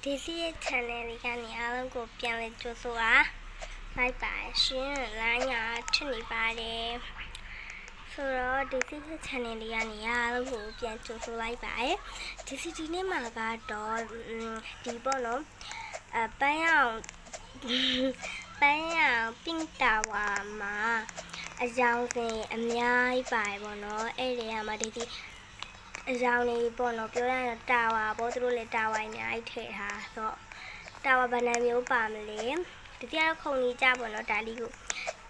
ဒီစီရဲ့ channel လေးကနေအားလုံးကိုပြန်လည်ကြိုဆိုပါလိုက်ပါရှင်လိုင်းညာထင်နေပါတယ်ဆိုတော့ဒီစီရဲ့ channel လေးကနေအားလုံးကိုပြန်ကြိုဆိုလိုက်ပါဒီစီဒီနေ့မှာကတော့ဒီပေါ့နော်ပန်းရောင်ပင့်တာဝါမှာအကြောင်းစင်အများကြီးပါတယ်ပေါ့နော်အဲ့ဒီကမှဒီစီအကြောင်းလေးပေါ့နော်ပြောရရင်တာဝါပေါ့သူတို့လည်းတာဝါအများကြီးထည့်ထားဆိုတော့တာဝါဘယ်နှမျိုးပါမလဲဒီကတော့ခုံကြီးကြပေါ့နော်ဒါလေးကို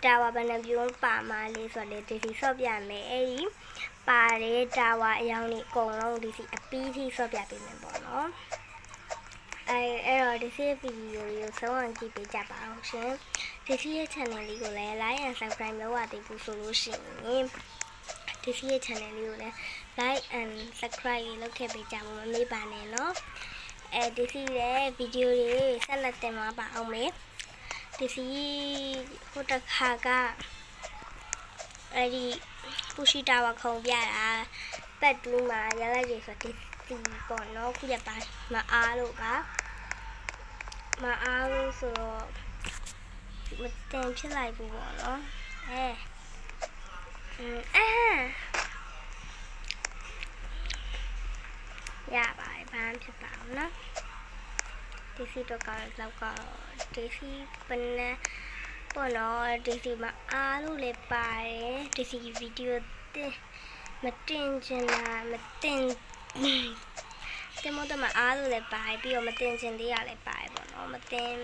တာဝါဘယ်နှမျိုးပါမလဲဆိုတော့ဒီစီဆော့ပြမယ်အဲ့ဒီပါတယ်တာဝါအကြောင်းလေးအကုန်လုံးဒီစီအပီးထိဆော့ပြပေးမယ်ပေါ့နော်အဲ့တော့ဒီစီဗီဒီယိုလေးကိုဆုံးအောင်ကြည့်ပေးကြပါအောင်ရှင်ဒီစီရဲ့ channel လေးကိုလည်း like and subscribe လုပ်ရသေးဘူးဆိုလို့ရှိရင်ဒီစီရဲ့ channel လေးကိုလည်း like and subscribe လုပ်ခဲ့ပေးကြဖို့မမေ့ပါနဲ့နော်ဒီစီရဲ့ဗီဒီယိုတွေဆက်လက်တင်မှာပါအောင်မယ်ဒီစီဟိုတခါကအဲ့ဒီပူရှိတာဝခုံပြတာပတ်တူးမှာရလိုက်ရဆိုဒီစီပေါ့နော်ခုရပါမအားလို့ပါမအားလို့ဆိုတော့မတင်ဖြစ်လိုက်ဘူးပေါ့နော်ရပါတယ်ဘာမှဖြစ်ပါဘူးနော်ဒီစီတော့ကတော့ဒီစီပနပေါ့နော်ဒီစီမှာအားလို့လည်းပါတယ်ဒီစီဗီဒီယိုမတင်ချင်လားမတင်တင်မတော့မအားလို့လည်းပါတယ်ပြီးတော့မတင်ချင်သေးရလည်းပါတယ်ပေါ့နော်မတင်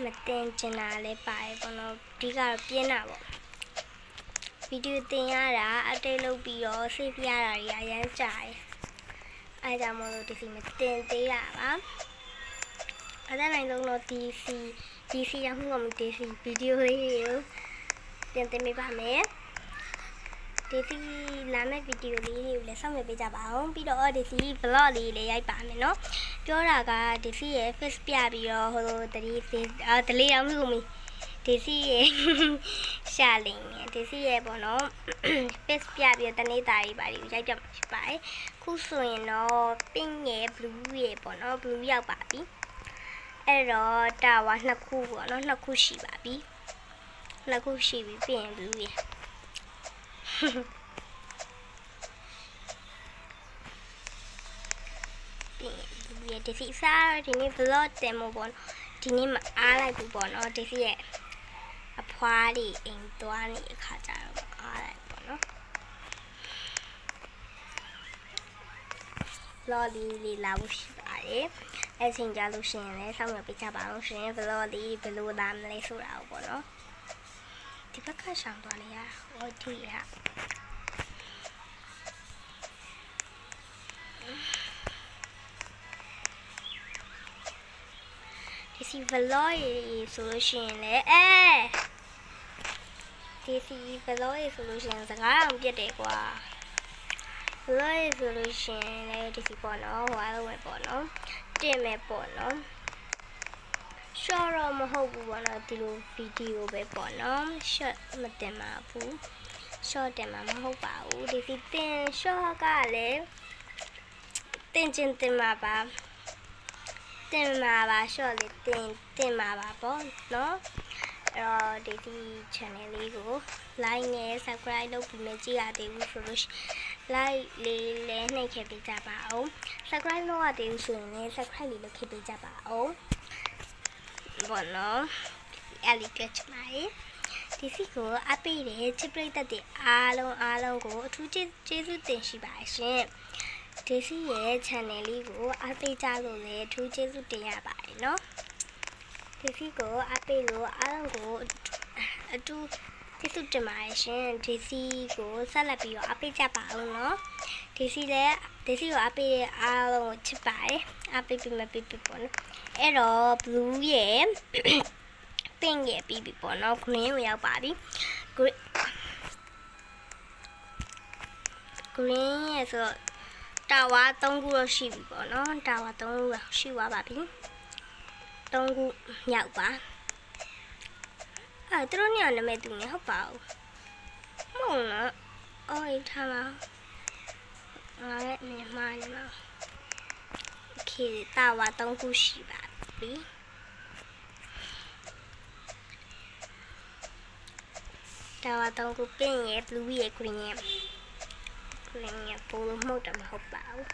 မတင်ချင်တာလည်းပါတယ်ပေါ့နော်ဒီကတော့ပြင်းတာပေါ့ဗီဒီယိုတင်ရတာအတိတ်လုပ်ပြီးတော့ save ရတာတွေအရင်ကြာတယ်အဲဒါမို့လို့ဒီစီမတင်သေးတာပါအဲ့ဒါနိုင်လုံးတော့ဒီစီရမှုကမဒီစီဗီဒီယိုလေးကိုတင်တင်ပေးပါမယ်ဒီစီလာမယ့်ဗီဒီယိုလေးတွေကိုလည်းစောင့်မျှော်ပေးကြပါအောင်ပြီးတော့ဒီစီ vlog လေးလည်းရိုက်ပါမယ်နော်ပြောတာကဒီစီရဲ့ face ပြပြီးတော့ဟိုတလေးအောင်မှုမီဒီစီရဲ့ရှာလင်းဒီစီရဲ့ပေါ့နော် face ပြပြီးတော့တနေ့သားကြီးပါရိုက်ပြမှာဖြစ်ပါတယ်ခုဆိုရင်တော့ pink ရဲ့ blue ရဲ့ပေါ့နော် blue ရောက်ပါပြီအဲ့တော့တာဝါနှစ်ခုပေါ့နော်နှစ်ခုရှိပါပြီနှစ်ခုရှိပြီပြင် blue ရဲ့ဒီစီစားဒီနေ့ vlog တင်မို့ပေါ့ဒီနေ့မအားလိုက်ဘူးပေါ့နော်ဒီစီရဲ့အဖွားလေးအိမ်သွားနေအခါကျတော့အားလိုက်ပေါ့နော် vlog လေးလာဖို့ရှိပါတယ်အဲ့ချိန်ကြလို့ရှိရင်လည်းစောင့်မျှော်ပေးကြပါအောင်ရှင် vlog လေးဘယ်လိုလာမလဲဆိုတာပေါ့နော်ဒီဘက်ကရှောင်းသွားလေရဟောဒီရဒီစီ vlog ရေးဆိုလို့ရှိရင်လည်းဒီစီ vlog ရေးဆိုလို့ရှိရင်စကားအောင်ပြတ်တယ်ကွာ vlog ရေးဆိုလို့ရှိရင်လည်းဒီစီပေါ့နော်ဟိုအားလုံးပဲပေါ့နော်တင်မယ်ပေါ့နော် short တော့မဟုတ်ဘူးပေါ့နော်ဒီလိုဗီဒီယိုပဲပေါ့နော် short မတင်ပါဘူး short တင်မှာမဟုတ်ပါဘူးဒီစီတင် short ကလည်းတင်ချင်တင်မှာပါshort လေးတင်မှာပါပေါ့နော်အဲ့တော့ဒီ channel လေးကို like နဲ့ subscribe လုပ်ပြီးမကြည့်ရသေးဘူးဆိုလို့ like လေးလည်းနှိပ်ခဲ့ပေးကြပါအောင် subscribe လုပ်ရသေးဘူးဆိုရင်လည်း subscribe လေးလုပ်ခဲ့ပေးကြပါအောင်ဘောနော်အဲ့ဒီကြချမိုင်းဒီစီကိုအပိတဲ့ချစ်ပရိသတ်တွေအားလုံးကိုအထူးကျေးဇူးတင်ရှိပါရှင်ဒီစီရဲ့ channel လေးကိုအပိကြလို့လည်းအထူးကျေးဇူးတင်ရပါတယ်နော်ဒီစီကိုအပိလို့အားလုံးကိုအထူးကျေးဇူးတင်ပါတယ်ရှင်ဒီစီကိုဆက်လက်ပြီးတော့အပိကြပါအောင်နော်ဒီစီကိုအပိတဲ့အားလုံးကိုချစ်ပါတယ်အပိပြီးမပြီးပေါ့နော်အဲ့တော့ blue ရဲ့ pink ရဲ့ပြီးပြီပေါ့နော် green ကိုရောက်ပါပြီ green ရဲ့ဆိုတော့တာဝါ3ခုတော့ရှိပြီပေါ့နော်တာဝါ3ခုရှိသွားပါပြီ3ခုမြောက်ပါသူတို့ညနာမည်တူနေဟုတ်ပါဘူးမဟုတ်လားအော်ထားပါ ရဲ့အမြင်မှားနေမှာโอเคတာဝါ3ခုရှိပါပြီတာဝါ3ခုပင့်ရဲ့ blue ရဲ့ green ရဲ့ပိုလို့မဟုတ်တယ်မဟုတ်ပါဘူး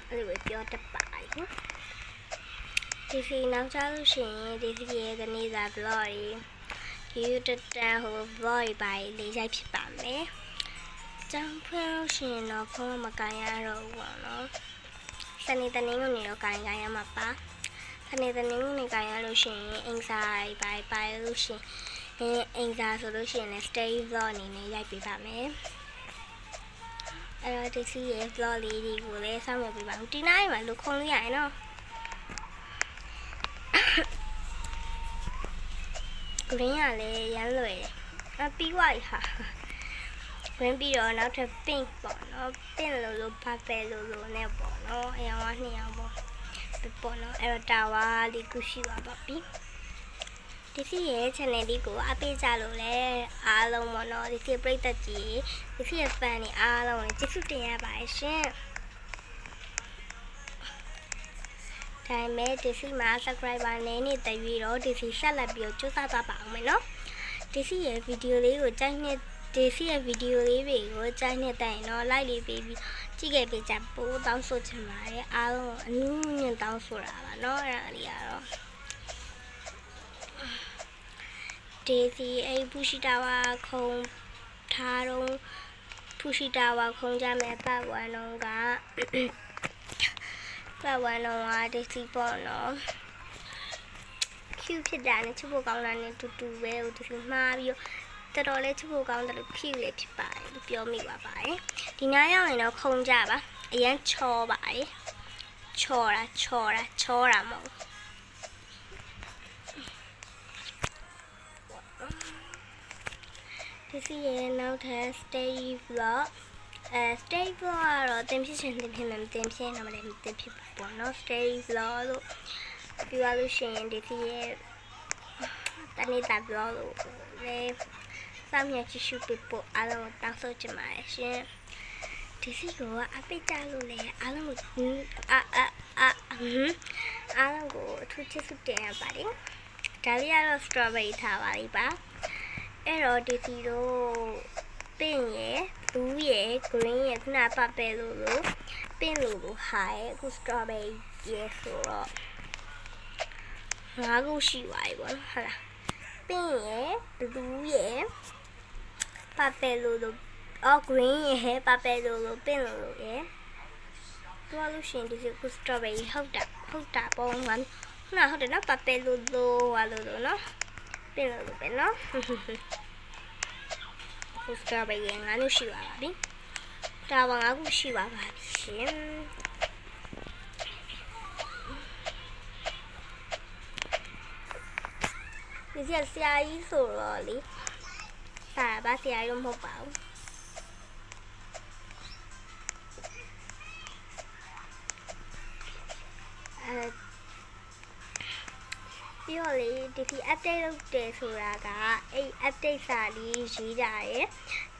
အဲ့လိုပဲပြောတတ်ပါတယ်ဒီစီနောက်ကြလို့ရှိရင်ဒီစီရဲ့ကနေစာ blog တွေ YouTube တက်ဟို blog တွေပါလေးရိုက်ဖြစ်ပါမယ်ကျောင်းဖွင့်လို့ရှိရင်တော့ဖုန်းမကန်ရတော့ဘူးပေါ့နော်စနေတနင်္ဂနွေနေ့တော့ကန်ရမှာပါစနေတနင်္ဂနွေနေ့ကန်ရလို့ရှိရင်အင်စာပါလို့ရှိရင်အင်စာဆိုလို့ရှိရင်လည်း stay vlog အနေနဲ့ရိုက်ပေးပါမယ်အဲ့တော့ဒီစီရဲ့ vlog လေးတွေကိုလည်းစောင့်ရပေးပါဦးဒီနေ့မှာလူခုံလို့ရရင်နော်green ကလည်းရမ်းလွယ်တယ်ပြီးသွားပြီဟာ green ပြီးတော့နောက်ထပ် pink ပေါ့နော် pink လို့ purple လို့နဲ့ပေါ့နော်အရောင်က2ရောင်ပေါ့နော်အဲ့တော့တာဝါလေးခုရှိပါပါပြီဒီစီရဲ့ channel လေးကိုအပေးကြလို့လဲအားလုံးပေါ့နော်ဒီစီပရိသတ်ကြီးဒီစီရဲ့ fan တွေအားလုံးကိုကျေးဇူးတင်ရပါတယ်ရှင်ဒါပေမဲ့ဒီစီမှာ subscriber နည်းနေတဲ့ရွေးတော့ဒီစီဆက်လက်ပြီးတော့စူးစမ်းသွားပါအောင်မယ်နော်ဒီစီရဲ့ video လေးကိုကြိုက်နေဒီစီရဲ့ video လေးတွေကိုကြိုက်နေတဲ့ရင်တော့ like လေးပေးပြီးကြည့်ခဲ့ပေးကြပို့တောင်းဆိုချင်ပါတယ်အားလုံးအနူးညံ့တောင်းဆိုတာပါနော်အဲ့ဒါလေးကတော့ဒီစီအဲ့ဖူရှိတာဝါခုံထားတော့ဖူရှိတာဝါခုံကြမဲ့ပတ်ဝန်းတော့ကပတ်ဝန်းတော့ကဒီစီပေါ့နော်cute ဖြစ်တာနဲ့ချစ်ဖို့ကောင်းတာနဲ့တူတူပဲဟိုဒီစီမှားပြီးတော်တော်လေးချစ်ဖို့ကောင်းတယ်လို့ cute လေးဖြစ်ပါတယ်လို့ပြောမိပါပါတယ်ဒီနားရောက်ရင်တော့ခုံကြပါအရန်ချောပါတယ်ချောတာမဟုတ်ဒီစီရဲ့နောက်ထပ် stay vlog stay vlog ကတော့တင်ဖြစ်ချင်တင်ဖြစ်မယ်မတင်ဖြစ်တော့မလည်းမတင်ဖြစ်ပါဘူးเนาะ stay vlog လို့ပြောလို့ရှိရင်ဒီစီရဲ့တနေ့တာ vlog လို့လည်းစောင့်မျှော်ကြည့်ရှုပေးဖို့အားလုံးတောင်းဆိုချင်ပါတယ်ရှင်ဒီစီကအပိတ်ကြလို့လည်းအားလုံးကိုအားလုံးကိုအထူးချစ်စုတင်ရပါတယ်ဒါလေးကတော့ strawberry ထားပါလိမ့်ပါအဲ့တော့ဒီစီတို့pink ရယ် blue ရယ် green ရယ်ခုနပပယ်လို့ pink လို့ဟာရယ်အခု strawberry ရယ်ဆိုတော့5ခုရှိပါပြီပေါ့နော်ဟုတ်လား pink ရယ် blue ရယ်ပပယ်လို့green ရယ်ပပယ်လို့ pink လို့ရယ်ပြောလို့ရှိရင်ဒီခု strawberry ဟုတ်တာပေါ့ငါခုနဟုတ်တယ်နော်ပပယ်လို့ဟာလို့နော်pink လို့ပဲနော်strawberry ငါးခုရှိပါပြီ။တာဝန်5ခုရှိပါပါရှင်။ဒီဆရာကြီးဆိုတော့လေစာပါဆရာကြီးမဟုတ်ပါဘူး။ပြီးတော့လေဒီ update လုပ်တယ်ဆိုတာကအဲ့ update စာလေးရေးတာရယ်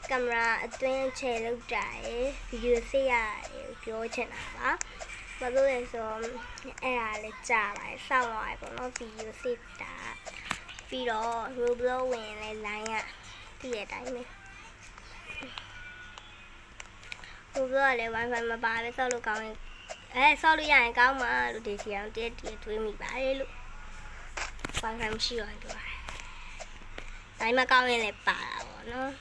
ကင်မရာအတွင်းချယ်လုပ်တာရယ်ဗီဒီယိုဆက်ရတယ်ပြောချင်တာပါဘာလို့လဲဆိုအဲ့ဒါလည်းကြာပါတယ်စောင့်ရတယ်ပေါ့နော်ဗီဒီယိုဆက်တာပြီးတော့ Roblox ဝင်လဲ line ရပြည့်တဲ့အတိုင်းပဲ Roblox လည်း Wi-Fi မပါလဲဆောက်လို့ကောင်းရင်ဆောက်လို့ရရင်ကောင်းမှာလို့ဒီစီအောင်တည့်တွေးမိပါတယ်လို့Wi-Fi မရှိတော့ဘူး။ဒါမှမကောင်းရင်လည်းပါတာပေါ့နော်။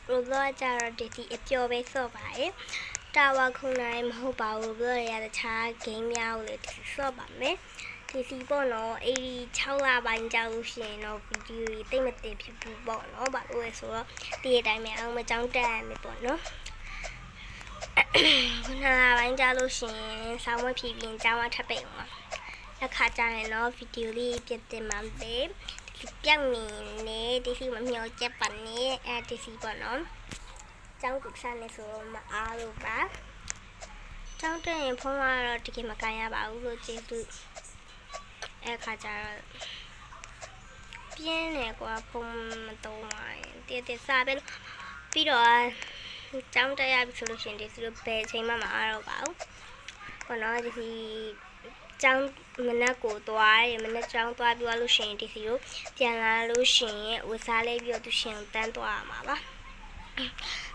ရိုဘလော့ကျတော့ဒီအပျော်ပဲဆော့ပါရဲ့။တာဝါခုံနိုင်မဟုတ်ပါဘူး။ရိုဘလော့ရတဲ့ခြား game များကိုလည်းဆော့ပါမယ်။ဒီစီပေါ့နော်86လပိုင်းကြာလို့ရှိရင်တော့ဗီဒီယိုတွေတိတ်မတင်ဖြစ်ဘူးပေါ့နော်။ဘာလို့လဲဆိုတော့ဒီအတိုင်းပဲအောင်မကြောင်းတက်ရမယ်ပေါ့နော်။ခုနကပိုင်းကြလို့ရှင်ဆောင်းမဖြီးပြီးကြောင်းမထပ်ပိတ်အောင်လက်ခါကြရင်တော့ဗီဒီယိုလေးပြင်တင်မှာပဲဒီပြောင်းနေဒီစီမမျောချက်ပါနေဒီစီပေါ့နော်ကျောင်းကုစားနေဆိုတော့မအားလို့ပါကျောင်းတက်ရင်ဖုန်းကတော့တကယ်မကန်ရပါဘူးလို့ကျေးဇူးအခါကြတော့ပြင်းနေကွာဖုန်းမသုံးပါရင် တဲ့စားပဲပြီးတော့ကျောင်းတက်ရပြီဆိုလို့ရှိရင်ဒီစီတို့ဘယ်အချိန်မှမအားတော့ပါဘူးဘောနော်ဒီစီကျောင်းမနက်ကိုသွားရမနက်ကျောင်းသွားပြီးလို့ရှိရင်ဒီစီတို့ပြန်လာလို့ရှိရင်ဝစားလေးပြီးတော့သူရှင်ကိုတန်းသွားရမှာပါ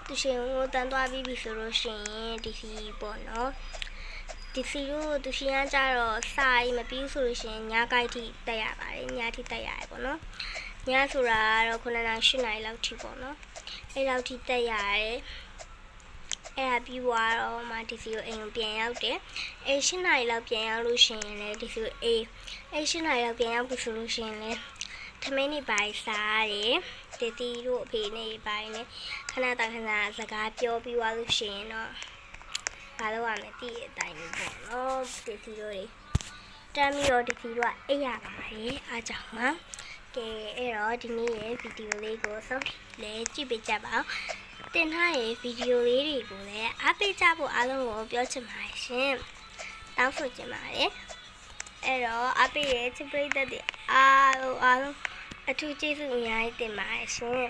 သူရှင်ကိုတန်းသွားပြီးပြီဆိုလို့ရှိရင်ဒီစီပေါ့နော်ဒီစီတို့သူရှင်ကကြတော့စာရေးမပြီးဆိုလို့ရှိရင်ညကိုက်ထိတက်ရပါတယ်ညထိတက်ရတယ်ပေါ့နော်ညဆိုတာကတော့9 နာရီ10 နာရီလောက်ထိပေါ့နော်အဲ့လောက်ထိတက်ရတယ်အဲ့ဒါပြီးသွားတော့မှဒီစီကိုအိမ်ကိုပြန်ရောက်တယ်အဲ့10 နာရီလောက်ပြန်ရောက်လို့ရှိရင်လည်းဒီစီကိုအဲ့10 နာရီလောက်ပြန်ရောက်ပြီဆိုလို့ရှိရင်လည်းထမင်းနေပါစားရတယ်ဒီစီတို့အဖေနေပါနေခဏတခဏစကားပြောပြီးသွားလို့ရှိရင်တော့ဘာလို့ရမလဲတည့်တဲ့အတိုင်းပေါ့နော်ဒီစီတို့တွေတမ်းပြီးတော့ဒီစီတို့ကအိပ်ရပါတယ်အားကြောင့်မှကဲအဲ့တော့ဒီနေ့ရဲ့ဗီဒီယိုလေးကိုဆုံးလဲကြည့်ပေးကြပါဦးတင်ထားရဲ့ဗီဒီယိုလေးတွေကိုလည်းအားပေးကြဖို့အားလုံးကိုပြောချင်ပါတယ်ရှင်တောင်းဆိုချင်ပါတယ်အဲ့တော့အားပေးရဲ့ချစ်ပရိသတ်တွေအားလုံးအထူးကျေးဇူးအများကြီးတင်ပါတယ်ရှင်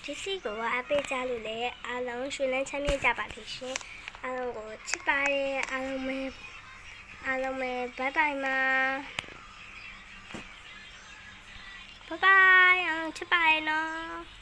ဒီစီကိုအားပေးကြလို့လည်းအားလုံးရွှေလန်းချမ်းမြေ့ကြပါစေရှင်အားလုံးကိုချစ်ပါတယ်အားလုံးပဲဘိုင်ဘိုင်မှာဘိုင်ဘိုင်အောင်ချစ်ပါတယ်နော်